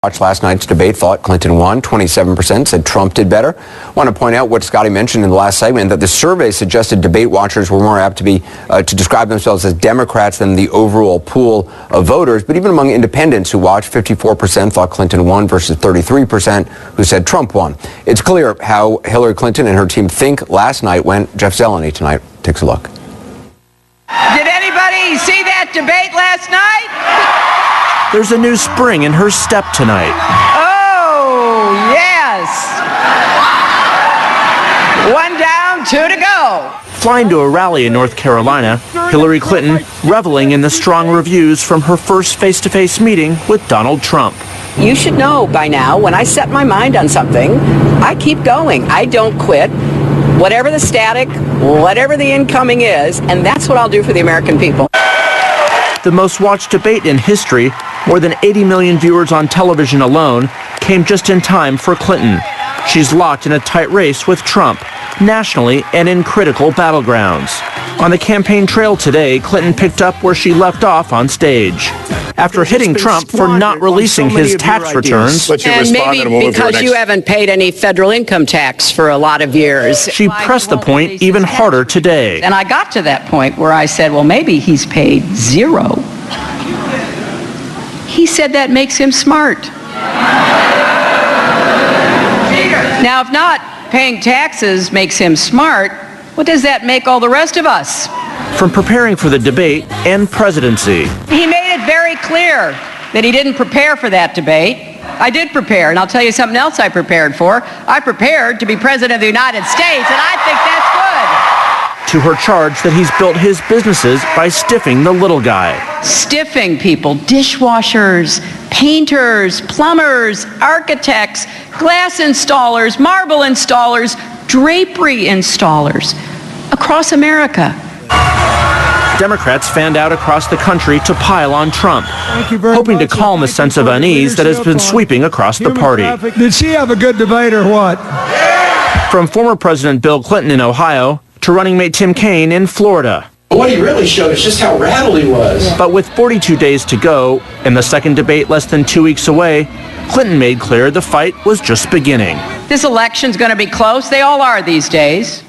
Watched last night's debate, thought Clinton won. 27% said Trump did better. I want to point out what Scotty mentioned in the last segment, that the survey suggested debate watchers were more apt to describe themselves as Democrats than the overall pool of voters. But even among independents who watched, 54% thought Clinton won versus 33% who said Trump won. It's clear how Hillary Clinton and her team think last night went. Jeff Zeleny tonight takes a look. Did anybody see that debate last night? There's a new spring in her step tonight. Oh, yes. One down, two to go. Flying to a rally in North Carolina, Hillary Clinton reveling in the strong reviews from her first face-to-face meeting with Donald Trump. You should know by now, when I set my mind on something, I keep going. I don't quit. Whatever the static, whatever the incoming is, and that's what I'll do for the American people. The most watched debate in history, more than 80 million viewers on television alone, came just in time for Clinton. She's locked in a tight race with Trump, nationally and in critical battlegrounds. On the campaign trail today, Clinton picked up where she left off on stage. After hitting Trump for not releasing his tax returns, And maybe because you haven't paid any federal income tax for a lot of years. she pressed the point even harder today. And I got to that point where I said, well, maybe he's paid zero. He said that makes him smart. Now, if not paying taxes makes him smart, what does that make all the rest of us? From preparing for the debate and presidency, He made it very clear that he didn't prepare for that debate. I did prepare, and I'll tell you something else I prepared for. I prepared to be President of the United States, and I think that's good. to her charge that he's built his businesses by stiffing the little guy. Stiffing people, dishwashers, painters, plumbers, architects, glass installers, marble installers, drapery installers across America. Democrats fanned out across the country to pile on Trump, hoping to calm the sense of unease that has been sweeping across the party. Did she have a good debate or what? From former President Bill Clinton in Ohio to running mate Tim Kaine in Florida. What he really showed is just how rattled he was. But with 42 days to go and the second debate less than 2 weeks away, Clinton made clear the fight was just beginning. This election's going to be close. They all are these days.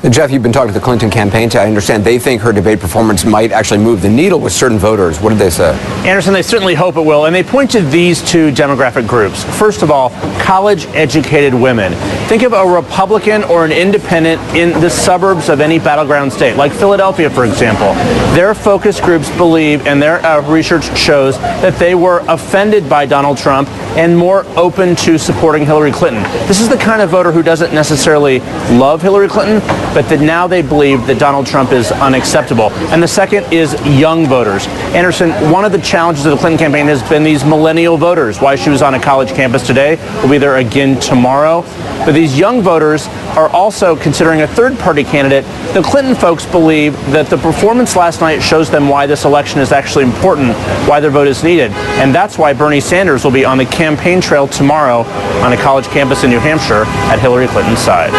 And Jeff, you've been talking to the Clinton campaign. I understand they think her debate performance might actually move the needle with certain voters. What did they say? Anderson, they certainly hope it will, and they point to these two demographic groups. First of all, college-educated women. Think of a Republican or an independent in the suburbs of any battleground state, like Philadelphia, for example. Their focus groups believe, and their research shows, that they were offended by Donald Trump and more open to supporting Hillary Clinton. This is the kind of voter who doesn't necessarily love Hillary Clinton, but that now they believe that Donald Trump is unacceptable. And the second is young voters. Anderson, one of the challenges of the Clinton campaign has been these millennial voters. Why she was on a college campus today, will be there again tomorrow. But these young voters are also considering a third-party candidate. The Clinton folks believe that the performance last night shows them why this election is actually important, why their vote is needed. And that's why Bernie Sanders will be on the campaign trail tomorrow on a college campus in New Hampshire at Hillary Clinton's side.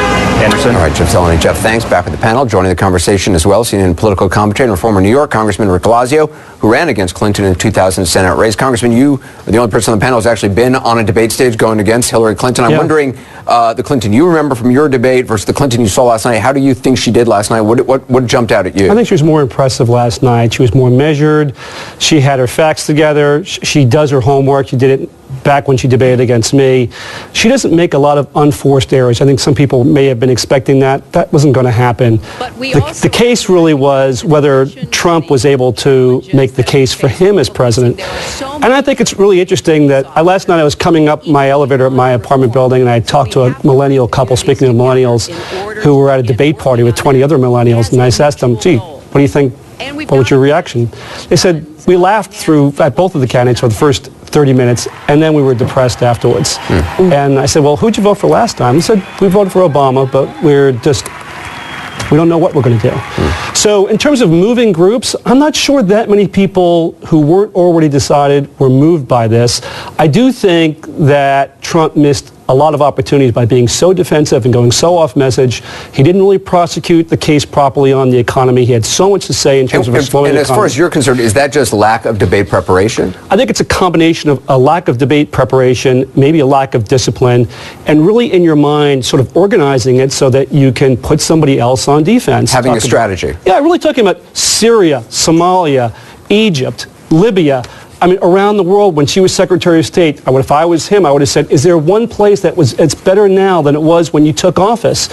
Anderson. All right, Jeff Zeleny. Jeff, thanks. Back with the panel. Joining the conversation as well, CNN political commentator and former New York Congressman Rick Blasio, who ran against Clinton in the 2000 Senate race. Congressman, you are the only person on the panel who's actually been on a debate stage going against Hillary Clinton. I'm wondering, the Clinton you remember from your debate versus the Clinton you saw last night, how do you think she did last night? What jumped out at you? I think she was more impressive last night. She was more measured. She had her facts together. She does her homework. She did it back when she debated against me. She doesn't make a lot of unforced errors. I think some people may have been expecting that. That wasn't going to happen. The case really was whether Trump was able to make the case for him as president. And I think it's really interesting that last night I was coming up my elevator at my apartment building and I talked to a millennial couple, speaking of millennials, who were at a debate party with 20 other millennials, and I asked them, gee, what do you think? What was your reaction? They said, we laughed at both of the candidates for the first 30 minutes, and then we were depressed afterwards. And I said, well, who'd you vote for last time? They said, we voted for Obama, but we don't know what we're going to do. So in terms of moving groups, I'm not sure that many people who weren't already decided were moved by this. I do think that Trump missed a lot of opportunities by being so defensive and going so off message. He didn't really prosecute the case properly on the economy. He had so much to say in terms of a slowing And as economy. far as you're concerned, is that just lack of debate preparation? I think it's a combination of a lack of debate preparation, maybe a lack of discipline, and really in your mind sort of organizing it so that you can put somebody else on defense. Having a Talk about- strategy. Yeah, really talking about Syria, Somalia, Egypt, Libya. I mean, around the world, when she was Secretary of State, if I was him, I would have said, is there one place it's better now than it was when you took office?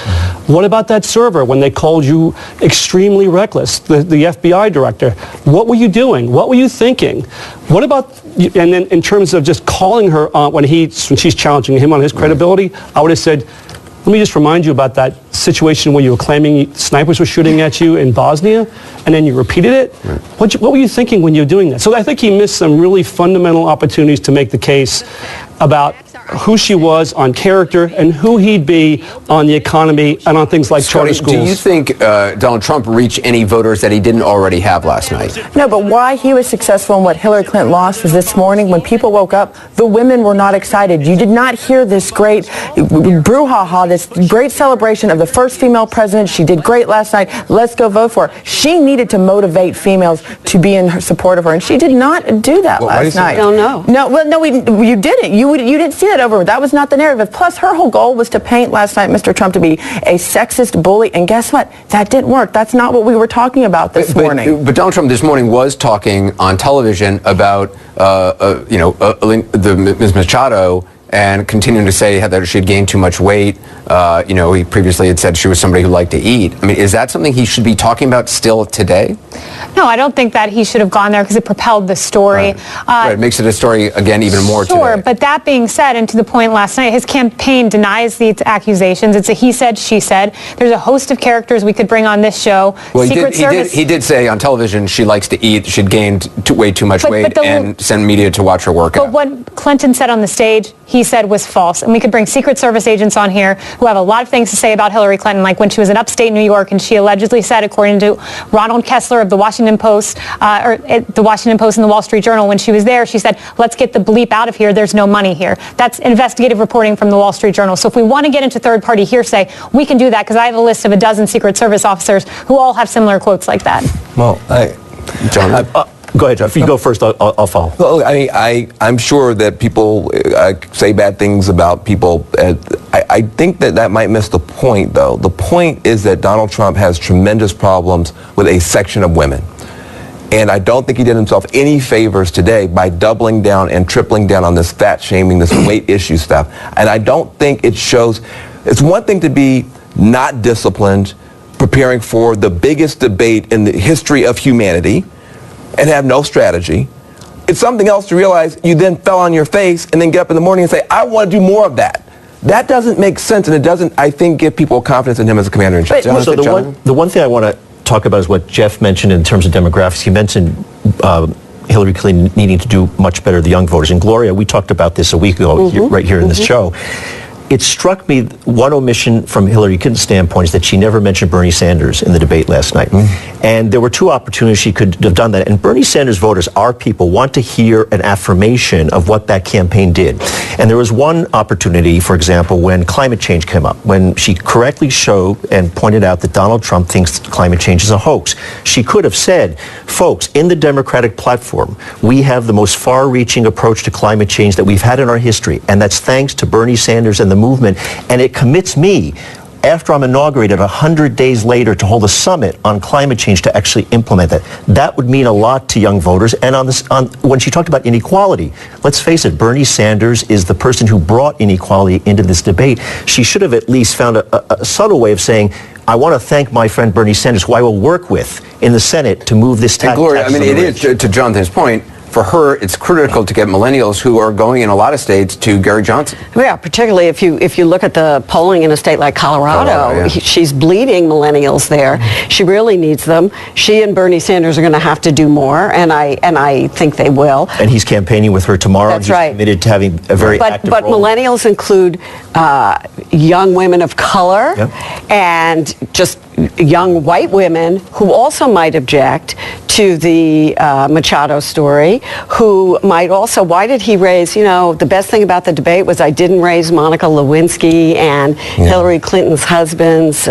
What about that server when they called you extremely reckless, the FBI director? What were you doing? What were you thinking? What about, and then in terms of just calling her when she's challenging him on his credibility, I would have said, let me just remind you about that situation where you were claiming snipers were shooting at you in Bosnia, and then you repeated it. What were you thinking when you were doing that? So I think he missed some really fundamental opportunities to make the case about who she was on character and who he'd be on the economy and on things like charter schools. Do you think Donald Trump reached any voters that he didn't already have last night? No, but why he was successful and what Hillary Clinton lost was this morning when people woke up, the women were not excited. You did not hear this great brouhaha, this great celebration of the first female president. She did great last night. Let's go vote for her. She needed to motivate females to be in support of her, and she did not do that last night. I don't know. No, you didn't. You didn't see that over. That was not the narrative. Plus, her whole goal was to paint last night Mr. Trump to be a sexist bully, and guess what? That didn't work. That's not what we were talking about this morning. But Donald Trump this morning was talking on television about, Ms. Machado, and continuing to say that she had gained too much weight. He previously had said she was somebody who liked to eat. I mean, is that something he should be talking about still today? No, I don't think that he should have gone there because it propelled the story. Right. It makes it a story, again, even more Sure, today. but that being said, and to the point last night, his campaign denies these accusations. It's a he said, she said. There's a host of characters we could bring on this show. Well, Secret Service. he did say on television she likes to eat, she'd gained way too much weight, and send media to watch her work out. But what Clinton said on the stage, he said was false. And we could bring Secret Service agents on here who have a lot of things to say about Hillary Clinton, like when she was in upstate New York and she allegedly said, according to Ronald Kessler of the Washington Post, the Washington Post and the Wall Street Journal, when she was there, she said, let's get the bleep out of here. There's no money here. That's investigative reporting from the Wall Street Journal. So if we want to get into third-party hearsay, we can do that because I have a list of a dozen Secret Service officers who all have similar quotes like that. Well, John? go ahead, John. If you go first, I'll follow. Well, I'm sure that people say bad things about people. I think that might miss the point, though. The point is that Donald Trump has tremendous problems with a section of women. And I don't think he did himself any favors today by doubling down and tripling down on this fat shaming, this weight issue stuff. And I don't think it shows. It's one thing to be not disciplined, preparing for the biggest debate in the history of humanity, and have no strategy. It's something else to realize you then fell on your face and then get up in the morning and say, I want to do more of that. That doesn't make sense, and it doesn't, I think, give people confidence in him as a commander-in-chief. So the one thing I want to talk about is what Jeff mentioned in terms of demographics. He mentioned Hillary Clinton needing to do much better the young voters. And Gloria, we talked about this a week ago right here in this show. It struck me, one omission from Hillary Clinton's standpoint is that she never mentioned Bernie Sanders in the debate last night. And there were two opportunities she could have done that. And Bernie Sanders voters, our people, want to hear an affirmation of what that campaign did. And there was one opportunity, for example, when climate change came up, when she correctly showed and pointed out that Donald Trump thinks climate change is a hoax. She could have said, folks, in the Democratic platform, we have the most far-reaching approach to climate change that we've had in our history. And that's thanks to Bernie Sanders and the movement, and it commits me, after I'm inaugurated 100 days later, to hold a summit on climate change to actually implement that. That would mean a lot to young voters. And when she talked about inequality, let's face it, Bernie Sanders is the person who brought inequality into this debate. She should have at least found a subtle way of saying, I want to thank my friend Bernie Sanders, who I will work with in the Senate to move this tax. And Gloria, I mean, it is, to Jonathan's point, for her, it's critical to get millennials who are going in a lot of states to Gary Johnson. Yeah, particularly if you look at the polling in a state like Colorado, she's bleeding millennials there. She really needs them. She and Bernie Sanders are going to have to do more, and I think they will. And he's campaigning with her tomorrow. That's right. He's committed to having a very active But role. millennials include young women of color and just young white women who also might object to the Machado story, who might also, why did he raise, the best thing about the debate was I didn't raise Monica Lewinsky and Hillary Clinton's husband's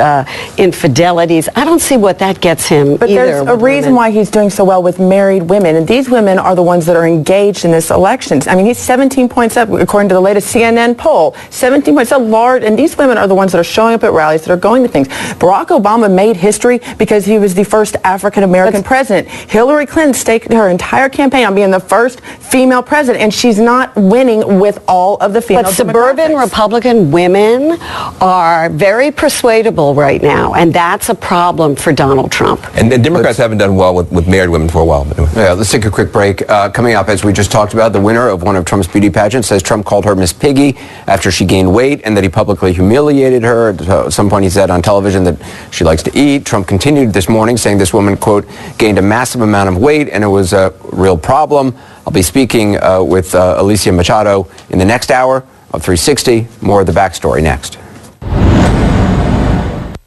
infidelities. I don't see what that gets him But either. there's a reason why he's doing so well with married women, and these women are the ones that are engaged in this election. I mean, he's 17 points up, according to the latest CNN poll. 17 points up, large, and these women are the ones that are showing up at rallies, that are going to things. Barack Obama made history because he was the first African-American president. Hillary Clinton staked her entire campaign on being the first female president, and she's not winning with all of the female But suburban Republican women are very persuadable right now, and that's a problem for Donald Trump. And Democrats haven't done well with married women for a while. But anyway. Yeah, let's take a quick break. Coming up, as we just talked about, the winner of one of Trump's beauty pageants says Trump called her Miss Piggy after she gained weight and that he publicly humiliated her. At some point he said on television that she likes to eat. Trump continued this morning saying this woman, quote, gained a massive amount of weight and it was a real problem. I'll be speaking with Alicia Machado in the next hour of 360. More of the backstory next.